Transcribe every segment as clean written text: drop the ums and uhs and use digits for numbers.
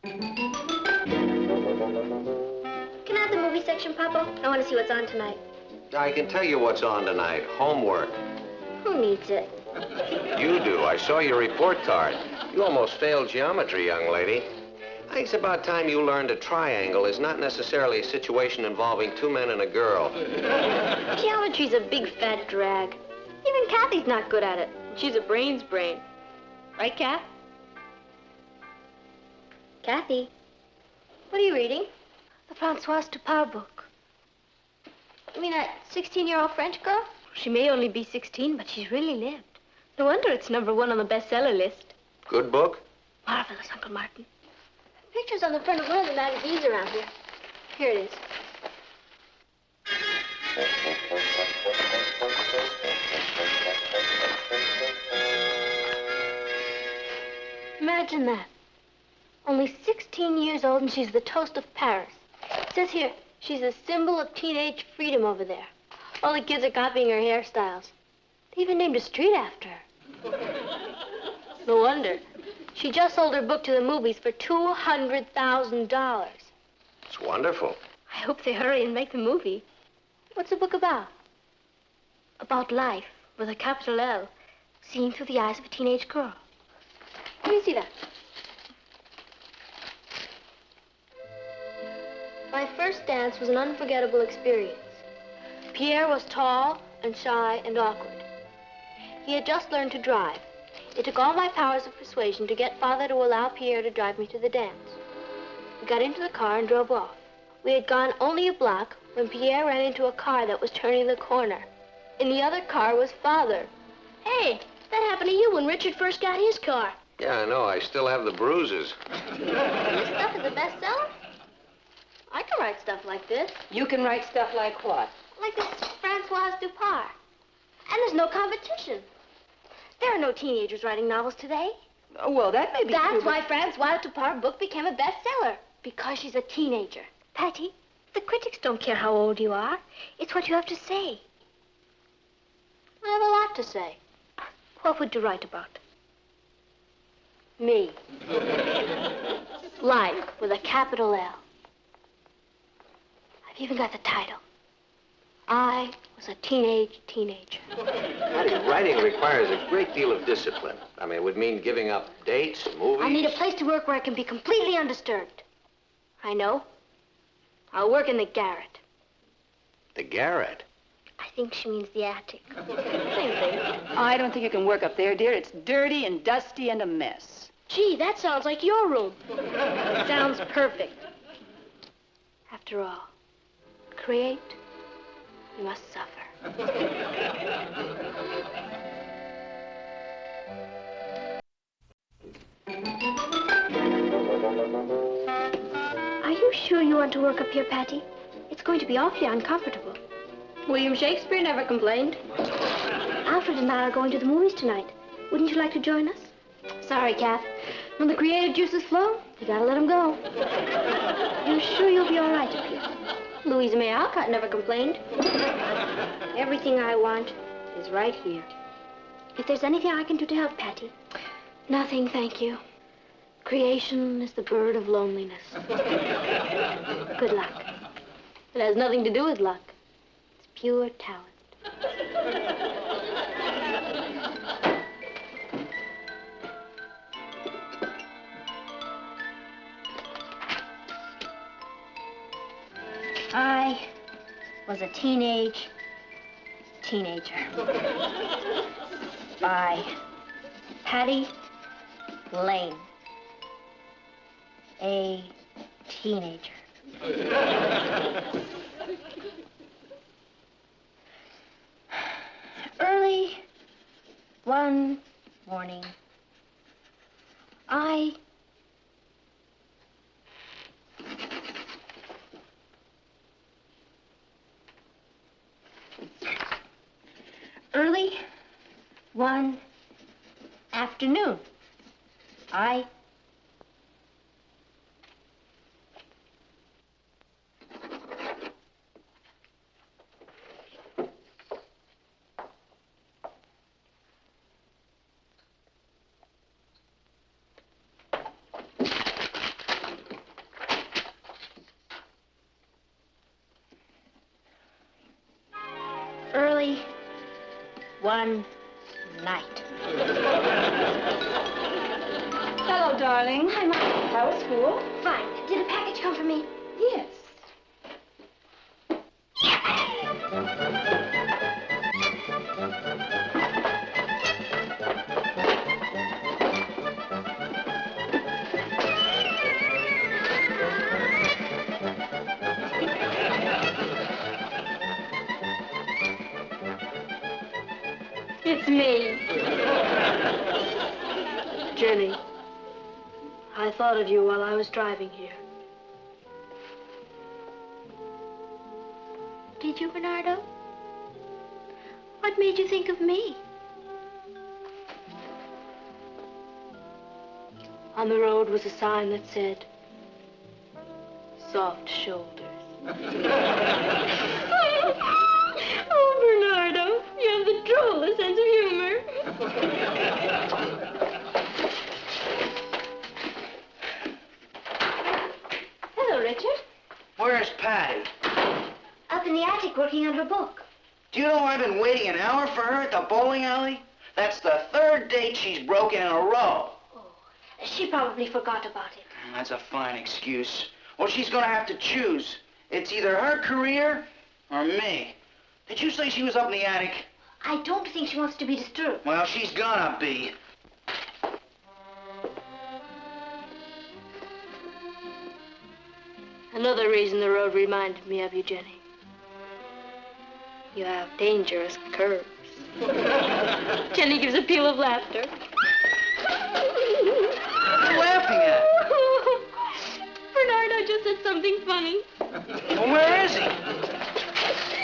Can I have the movie section, Papa? I want to see what's on tonight. I can tell you what's on tonight. Homework. Who needs it? You do. I saw your report card. You almost failed geometry, young lady. I think it's about time you learned a triangle is not necessarily a situation involving two men and a girl. Geometry's a big fat drag. Even Kathy's not good at it. She's a brain's brain. Right, Kath? Kathy, what are you reading? The Françoise Dupart book. You mean that 16-year-old French girl? She may only be 16, but she's really lived. No wonder it's #1 on the bestseller list. Good book? Marvelous, Uncle Martin. Pictures on the front of one of the magazines around here. Here it is. Imagine that. Only 16 years old and she's the toast of Paris. It says here, she's a symbol of teenage freedom over there. All the kids are copying her hairstyles. They even named a street after her. No wonder. She just sold her book to the movies for $200,000. It's wonderful. I hope they hurry and make the movie. What's the book about? About life, with a capital L, seen through the eyes of a teenage girl. Let me see that. My first dance was an unforgettable experience. Pierre was tall and shy and awkward. He had just learned to drive. It took all my powers of persuasion to get Father to allow Pierre to drive me to the dance. We got into the car and drove off. We had gone only a block when Pierre ran into a car that was turning the corner. In the other car was Father. Hey, that happened to you when Richard first got his car. Yeah, I know. I still have the bruises. This stuff is a bestseller? I can write stuff like this. You can write stuff like what? Like this Françoise Dupart. And there's no competition. There are no teenagers writing novels today. Oh, well, that may be true, That's but- why Françoise Dupart's book became a bestseller. Because she's a teenager. Patty, the critics don't care how old you are. It's what you have to say. I have a lot to say. What would you write about? Me. Life with a capital L. I've even got the title. I was a teenager. Writing requires a great deal of discipline. I mean, it would mean giving up dates, movies. I need a place to work where I can be completely undisturbed. I know. I'll work in the garret. The garret? I think she means the attic. Same thing. I don't think you can work up there, dear. It's dirty and dusty and a mess. Gee, that sounds like your room. Sounds perfect. After all, create, you must suffer. Are you sure you want to work up here, Patty? It's going to be awfully uncomfortable. William Shakespeare never complained. Alfred and I are going to the movies tonight. Wouldn't you like to join us? Sorry, Kath. When the creative juices flow, you gotta let them go. You're sure you'll be all right up here? Louisa May Alcott never complained. Everything I want is right here. If there's anything I can do to help, Patty. Nothing, thank you. Creation is the bird of loneliness. Good luck. It has nothing to do with luck. It's pure talent. I was a teenager. By Patty Lane. A teenager. Early one morning, Early one afternoon, only one night. Hello, darling. Hi, Mom. How was school? Fine. Did a package come for me? Yes. It's me. Jenny, I thought of you while I was driving here. Did you, Bernardo? What made you think of me? On the road was a sign that said, soft shoulders. Oh, Bernardo, you have the drollest sense of humor. Hello, Richard. Where's Patty? Up in the attic working on her book. Do you know I've been waiting an hour for her at the bowling alley? That's the third date she's broken in a row. Oh, she probably forgot about it. That's a fine excuse. Well, she's gonna have to choose. It's either her career or me. Did you say she was up in the attic? I don't think she wants to be disturbed. Well, she's gonna be. Another reason the road reminded me of you, Jenny. You have dangerous curves. Jenny gives a peal of laughter. What are you laughing at? Bernardo just said something funny. Well, where is he?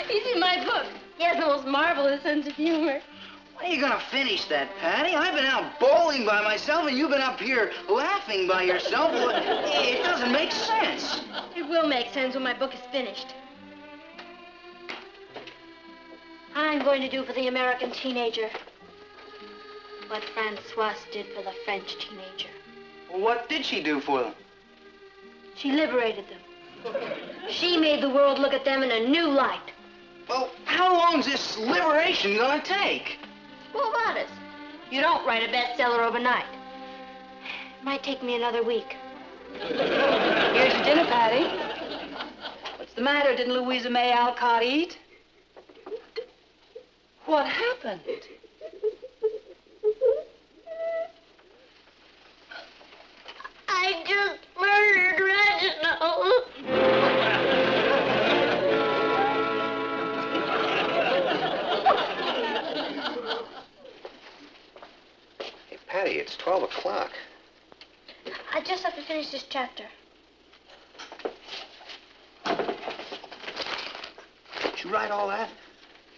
He's in my book. He has the most marvelous sense of humor. When are you gonna finish that, Patty? I've been out bowling by myself and you've been up here laughing by yourself. It doesn't make sense. It will make sense when my book is finished. I'm going to do for the American teenager what Francoise did for the French teenager. Well, what did she do for them? She liberated them. She made the world look at them in a new light. Well, how long's this liberation gonna take? What about us? You don't write a bestseller overnight. It might take me another week. Here's your dinner, Patty. What's the matter? Didn't Louisa May Alcott eat? What happened? I just murdered Reginald. Hey, Patty, it's 12 o'clock. I just have to finish this chapter. Did you write all that?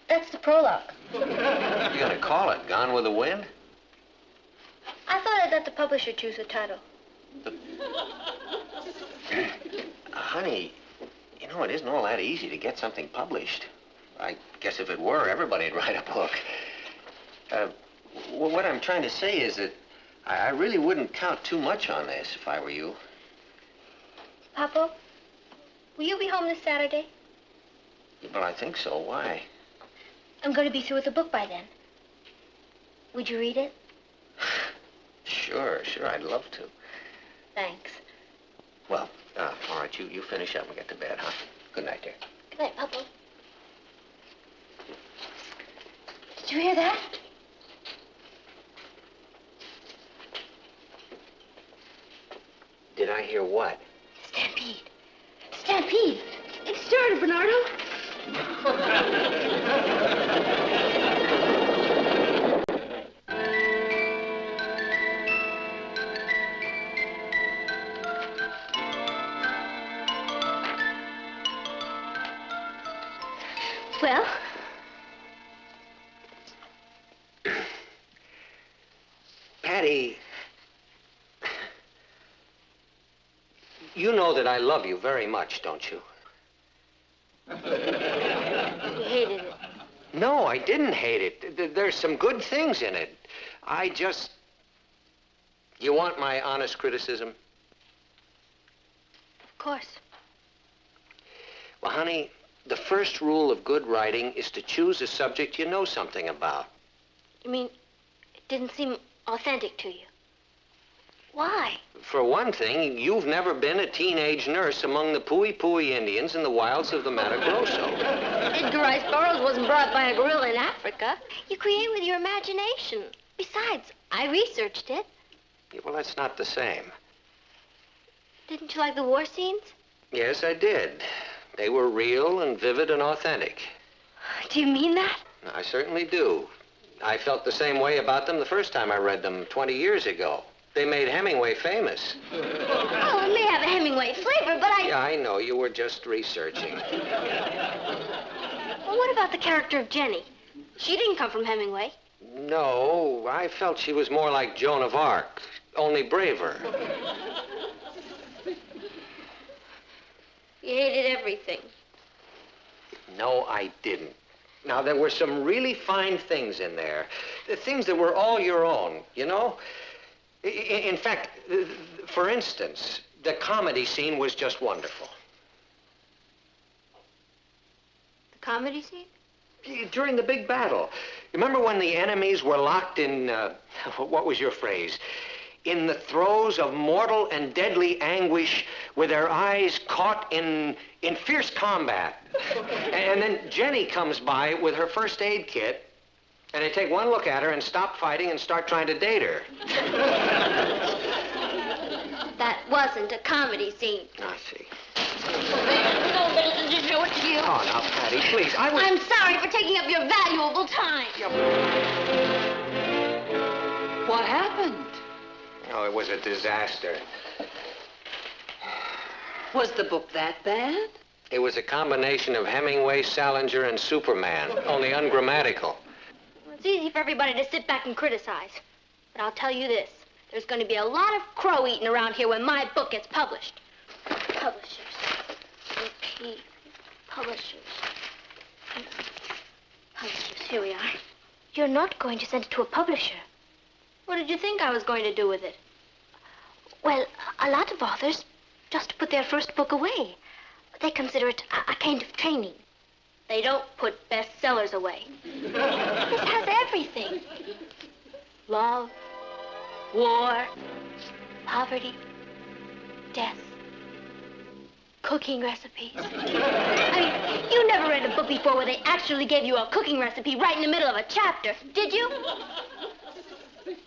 That's the prologue. What are you gonna call it? Gone with the Wind? I thought I'd let the publisher choose the title. Honey, you know, it isn't all that easy to get something published. I guess if it were, everybody'd write a book. Well, what I'm trying to say is that I really wouldn't count too much on this if I were you. Papa, will you be home this Saturday? Well, I think so. Why? I'm going to be through with the book by then. Would you read it? Sure, I'd love to. Thanks. Well, all right, you finish up and get to bed, huh? Good night, dear. Good night, Papa. Did you hear that? Did I hear what? Stampede. Stampede. It started, Bernardo. Well? Patty, you know that I love you very much, don't you? You hated it. No, I didn't hate it. There's some good things in it. I just... You want my honest criticism? Of course. Well, honey, The first rule of good writing is to choose a subject you know something about. You mean it didn't seem authentic to you? Why? For one thing, you've never been a teenage nurse among the Pui Pui Indians in the wilds of the Mato Grosso. Edgar Rice Burroughs wasn't brought by a gorilla in Africa. You create with your imagination. Besides, I researched it. Yeah, well, that's not the same. Didn't you like the war scenes? Yes, I did. They were real and vivid and authentic. Do you mean that? I certainly do. I felt the same way about them the first time I read them 20 years ago. They made Hemingway famous. Oh, it may have a Hemingway flavor, but Yeah, I know. You were just researching. Well, what about the character of Jenny? She didn't come from Hemingway. No, I felt she was more like Joan of Arc, only braver. You hated everything. No, I didn't. Now, there were some really fine things in there. The things that were all your own, you know? In fact, for instance, the comedy scene was just wonderful. The comedy scene? During the big battle. Remember when the enemies were locked in, what was your phrase? In the throes of mortal and deadly anguish with their eyes caught in fierce combat. And then Jenny comes by with her first aid kit, and they take one look at her and stop fighting and start trying to date her. That wasn't a comedy scene. I see. No, but it's to show it to you. Oh, now, Patty, please, I'm sorry for taking up your valuable time. What happened? Oh, it was a disaster. Was the book that bad? It was a combination of Hemingway, Salinger, and Superman, only ungrammatical. It's easy for everybody to sit back and criticize. But I'll tell you this. There's going to be a lot of crow eating around here when my book gets published. Publishers. Repeat. Publishers. Publishers. Here we are. You're not going to send it to a publisher. What did you think I was going to do with it? Well, a lot of authors just put their first book away. They consider it a kind of training. They don't put bestsellers away. This has everything. Love, war, poverty, death, cooking recipes. I mean, you never read a book before where they actually gave you a cooking recipe right in the middle of a chapter, did you?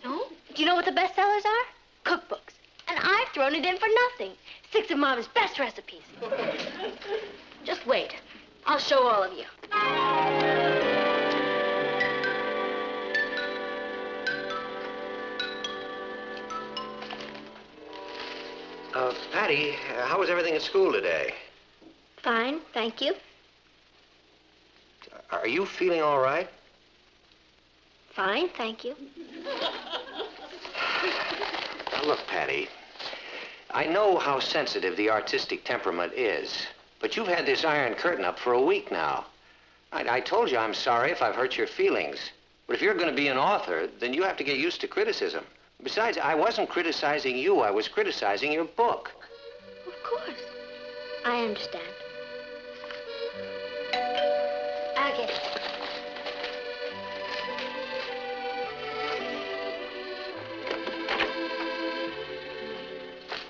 No? Do you know what the bestsellers are? Cookbooks. And I've thrown it in for nothing. 6 of Mama's best recipes. Just wait. I'll show all of you. Patty, how was everything at school today? Fine, thank you. Are you feeling all right? Fine, thank you. Now, look, Patty, I know how sensitive the artistic temperament is, but you've had this Iron Curtain up for a week now. I told you I'm sorry if I've hurt your feelings. But if you're going to be an author, then you have to get used to criticism. Besides, I wasn't criticizing you. I was criticizing your book. Of course. I understand. I'll get it.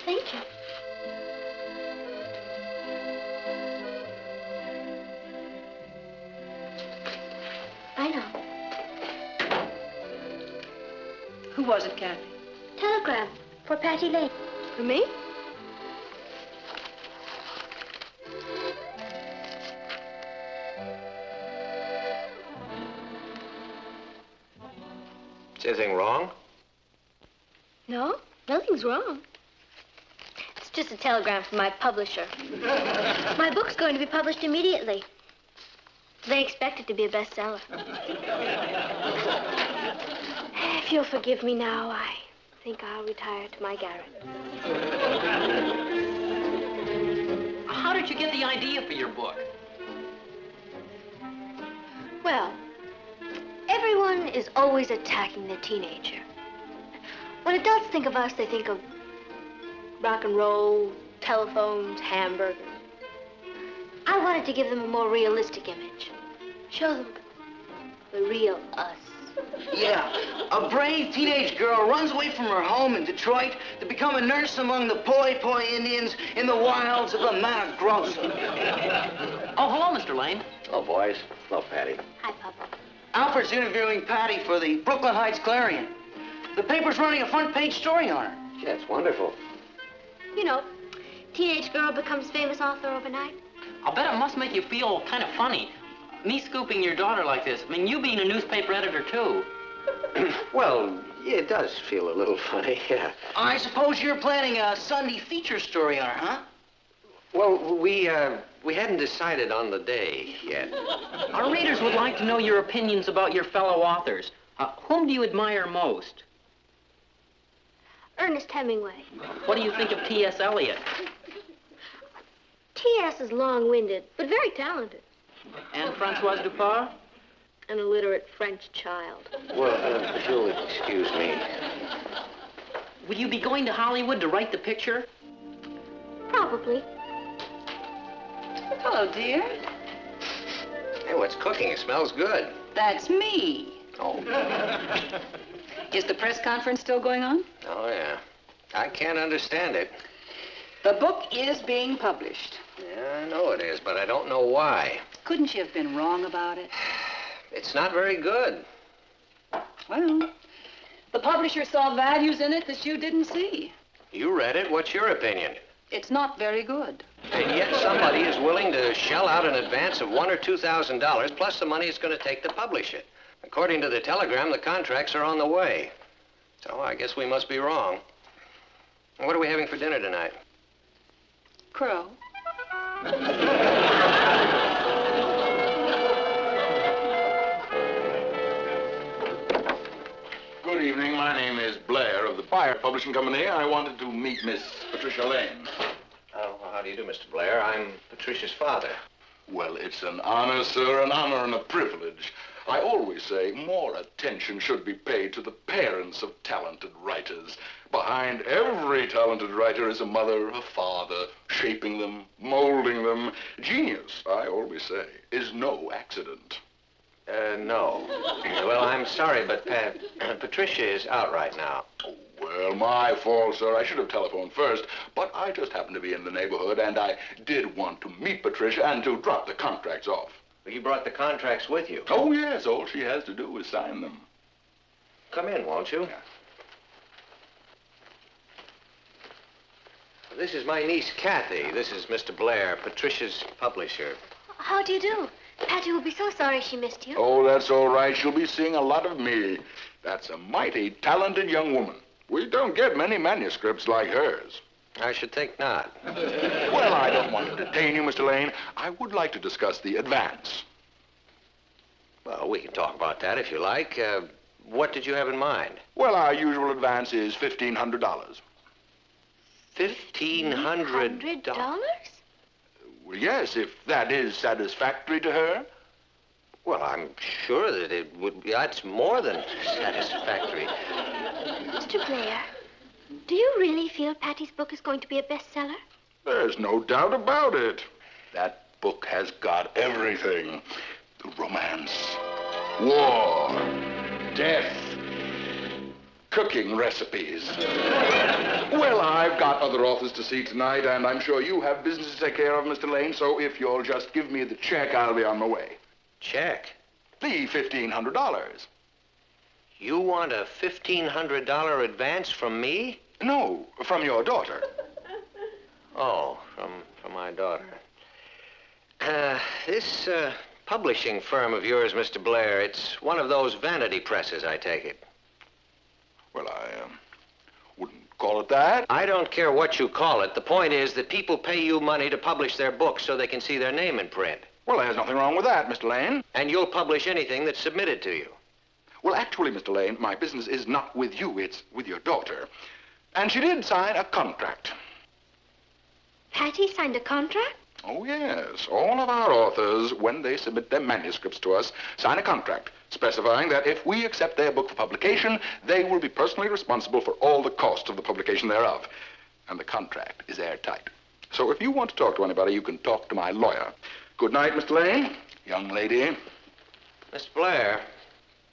Thank you. I know. Who was it, Kathy? Telegram for Patty Lane. For me? Is anything wrong? No, nothing's wrong. It's just a telegram from my publisher. My book's going to be published immediately. They expect it to be a bestseller. If you'll forgive me now, I think I'll retire to my garret. How did you get the idea for your book? Well, everyone is always attacking the teenager. When adults think of us, they think of rock and roll, telephones, hamburgers. I wanted to give them a more realistic image. Show them the real us. Yeah, a brave teenage girl runs away from her home in Detroit to become a nurse among the Poi Poi Indians in the wilds of the Mato Grosso. Oh, hello, Mr. Lane. Hello, boys. Hello, Patty. Hi, Papa. Alfred's interviewing Patty for the Brooklyn Heights Clarion. The paper's running a front-page story on her. Yeah, it's wonderful. You know, teenage girl becomes famous author overnight. I'll bet it must make you feel kind of funny. Me scooping your daughter like this. I mean, you being a newspaper editor, too. Well, yeah, it does feel a little funny, yeah. I suppose you're planning a Sunday feature story on her, huh? Well, we hadn't decided on the day yet. Our readers would like to know your opinions about your fellow authors. Whom do you admire most? Ernest Hemingway. What do you think of T.S. Eliot? T.S. is long-winded, but very talented. And Francoise Dupart? An illiterate French child. Well, if you'll excuse me. Will you be going to Hollywood to write the picture? Probably. Hello, dear. Hey, what's cooking? It smells good. That's me. Oh. Is the press conference still going on? Oh, yeah. I can't understand it. The book is being published. Yeah, I know it is, but I don't know why. Couldn't you have been wrong about it? It's not very good. Well, the publisher saw values in it that you didn't see. You read it. What's your opinion? It's not very good. And yet somebody is willing to shell out an advance of $1,000 or $2,000 plus the money it's going to take to publish it. According to the telegram, the contracts are on the way. So I guess we must be wrong. What are we having for dinner tonight? Crow. Good evening. My name is Blair of the Buyer Publishing Company. I wanted to meet Miss Patricia Lane. Oh, well, how do you do, Mr. Blair? I'm Patricia's father. Well, it's an honor, sir, an honor and a privilege. I always say more attention should be paid to the parents of talented writers. Behind every talented writer is a mother, a father, shaping them, molding them. Genius, I always say, is no accident. No. Well, I'm sorry, but Patricia is out right now. Oh, well, my fault, sir. I should have telephoned first, but I just happened to be in the neighborhood, and I did want to meet Patricia and to drop the contracts off. Well, you brought the contracts with you. Oh, yes. All she has to do is sign them. Come in, won't you? Yeah. This is my niece, Kathy. This is Mr. Blair, Patricia's publisher. How do you do? Patty will be so sorry she missed you. Oh, that's all right. She'll be seeing a lot of me. That's a mighty talented young woman. We don't get many manuscripts like hers. I should think not. Well, I don't want to detain you, Mr. Lane. I would like to discuss the advance. Well, we can talk about that if you like. What did you have in mind? Well, our usual advance is $1,500. $1,500? Well, yes, if that is satisfactory to her. Well, I'm sure that it would be. That's more than satisfactory. Mr. Blair, do you really feel Patty's book is going to be a bestseller? There's no doubt about it. That book has got everything. The romance, war, death, cooking recipes. Well, I've got other authors to see tonight, and I'm sure you have business to take care of, Mr. Lane, so if you'll just give me the check, I'll be on my way. Check? The $1,500. You want a $1,500 advance from me? No, from your daughter. Oh, from my daughter. This publishing firm of yours, Mr. Blair, it's one of those vanity presses, I take it. Well, I wouldn't call it that. I don't care what you call it. The point is that people pay you money to publish their books so they can see their name in print. Well, there's nothing wrong with that, Mr. Lane. And you'll publish anything that's submitted to you. Well, actually, Mr. Lane, my business is not with you, it's with your daughter. And she did sign a contract. Patty signed a contract? Oh, yes. All of our authors, when they submit their manuscripts to us, sign a contract specifying that if we accept their book for publication, they will be personally responsible for all the cost of the publication thereof. And the contract is airtight. So if you want to talk to anybody, you can talk to my lawyer. Good night, Mr. Lane. Young lady. Miss Blair,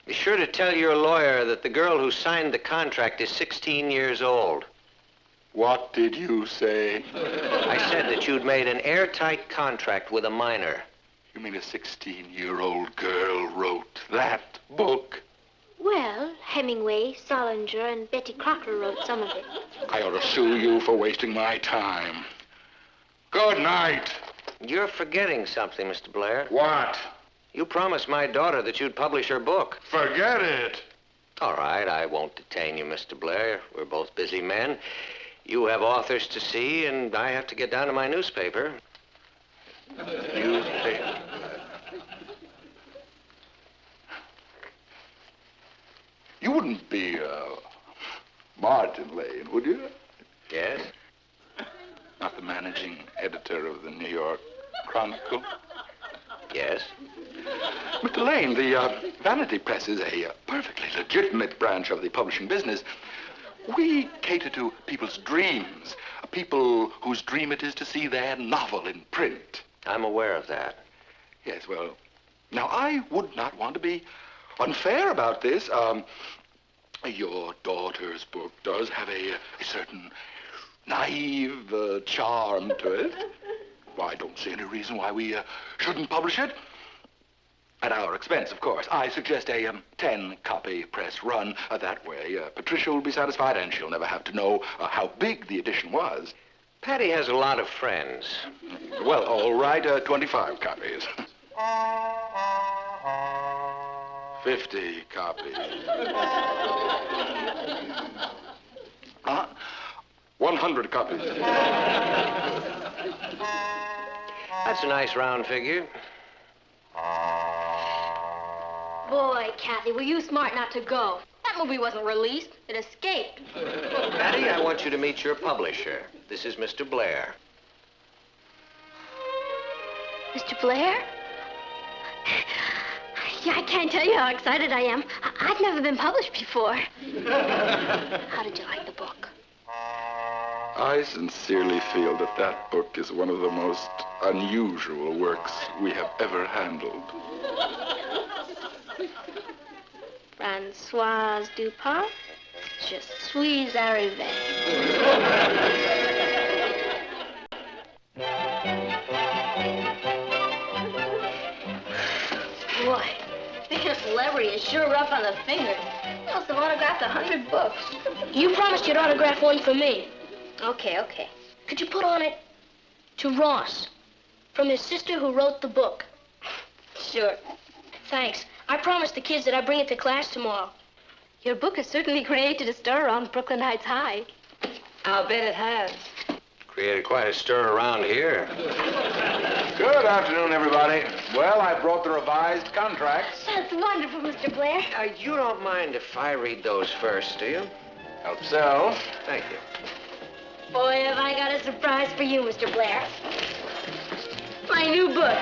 be sure to tell your lawyer that the girl who signed the contract is 16 years old. What did you say? I said that you'd made an airtight contract with a minor. You mean a 16-year-old girl wrote that book? Well, Hemingway, Solinger, and Betty Crocker wrote some of it. I ought to sue you for wasting my time. Good night. You're forgetting something, Mr. Blair. What? You promised my daughter that you'd publish her book. Forget it. All right, I won't detain you, Mr. Blair. We're both busy men. You have authors to see, and I have to get down to my newspaper. Newspaper? You wouldn't be, Martin Lane, would you? Yes? Not the managing editor of the New York Chronicle? Yes? Mr. Lane, the Vanity Press is a perfectly legitimate branch of the publishing business. We cater to people's dreams, people whose dream it is to see their novel in print. I'm aware of that. Yes, well, now I would not want to be unfair about this. Your daughter's book does have a certain naive charm to it. Well, I don't see any reason why we shouldn't publish it. At our expense, of course. I suggest a 10-copy press run. That way, Patricia will be satisfied, and she'll never have to know how big the edition was. Patty has a lot of friends. Well, all right, 25 copies. 50 copies. 100 copies. That's a nice round figure. Boy, Kathy, were you smart not to go? That movie wasn't released. It escaped. Patty, I want you to meet your publisher. This is Mr. Blair. Mr. Blair? Yeah, I can't tell you how excited I am. I've never been published before. How did you like the book? I sincerely feel that that book is one of the most unusual works we have ever handled. Françoise Dupont, je suis arrivée. Boy, being a celebrity is sure rough on the fingers. You must have autographed 100 books. You promised you'd autograph one for me. Okay. Could you put on it, to Ross, from his sister who wrote the book? Sure. Thanks. I promised the kids that I'd bring it to class tomorrow. Your book has certainly created a stir around Brooklyn Heights High. I'll bet it has. Created quite a stir around here. Good afternoon, everybody. Well, I brought the revised contracts. That's wonderful, Mr. Blair. You don't mind if I read those first, do you? Help yourself. Thank you. Boy, have I got a surprise for you, Mr. Blair. My new book.